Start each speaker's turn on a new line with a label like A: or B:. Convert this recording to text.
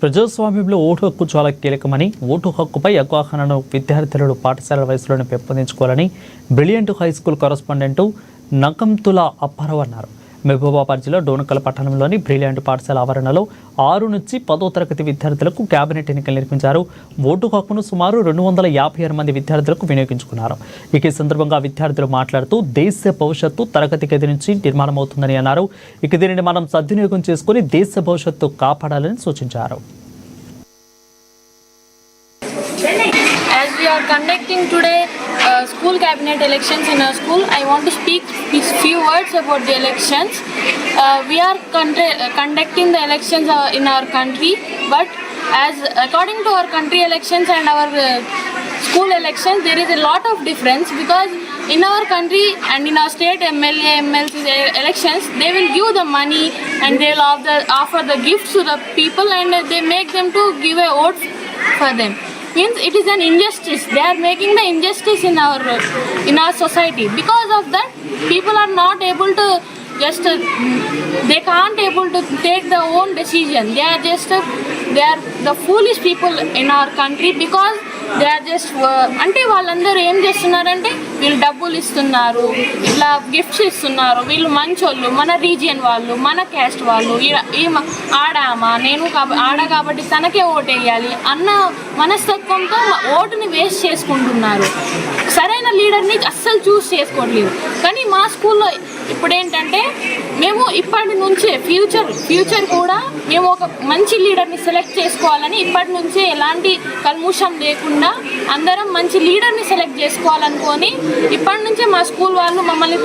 A: ప్రజాస్వామ్యంలో ఓటు హక్కు చాలా కీలకమని, ఓటు హక్కుపై అవగాహనను విద్యార్థులు పాఠశాల వయసులోనే పెంపొందించుకోవాలని Brilliant high school correspondent Nakanthula Apparao అన్నారు. మహబూబాబాద్ జిల్లా డోనకల్ పట్టణంలోని బ్రిలియంట్ పాఠశాల ఆవరణలో 6 నుంచి 10వ తరగతి విద్యార్థులకు కేబినెట్ ఎన్నికలు నిర్వహించారు. ఓటు హక్కును సుమారు 256 మంది విద్యార్థులకు వినియోగించుకున్నారు. ఈ సందర్భంగా విద్యార్థులు మాట్లాడుతూ దేశ భవిష్యత్తు తరగతి గది నుంచి నిర్మాణమవుతుందని అన్నారు. దీనిని మనం సద్వినియోగం చేసుకుని దేశ భవిష్యత్తు కాపాడాలని సూచించారు.
B: As we are conducting today school cabinet elections in our school, I want to speak few words about the elections. We are conducting the elections in our country, but as according to our country elections and our school elections, there is a lot of difference, because in our country and in our state MLA, MLC elections, they will give the money and they will offer the gifts to the people, and they make them to give a vote for them. Means it is an injustice. They are making the injustice in our society. Because of that, people are not able to they can't able to take their own decision. They are the foolish people in our country, because they are just అంటే వాళ్ళందరూ ఏం చేస్తున్నారంటే వీళ్ళు డబ్బులు ఇస్తున్నారు, ఇట్లా gifts ఇస్తున్నారు, వీళ్ళు మంచోళ్ళు, మన రీజియన్ వాళ్ళు, మన క్యాస్ట్ వాళ్ళు, ఆడామా నేను ఆడ కాబట్టి తనకే ఓటు వేయాలి అన్న మనస్తత్వంతో ఓటుని వేస్ట్ చేసుకుంటున్నారు. సరైన లీడర్ని అస్సలు చూస్ చేసుకోవట్లేదు. కానీ మా స్కూల్లో ఇప్పుడు ఏంటంటే మేము ఇప్పటి నుంచే ఫ్యూచర్ కూడా మేము ఒక మంచి లీడర్ని సెలెక్ట్ చేసుకోవాలని ఇప్పటి నుంచే ఎలాంటి కల్ముషం లేకుండా అందరం మంచి లీడర్ని సెలెక్ట్ చేసుకోవాలనుకొని ఇప్పటి నుంచే మా స్కూల్ వాళ్ళు మమ్మల్ని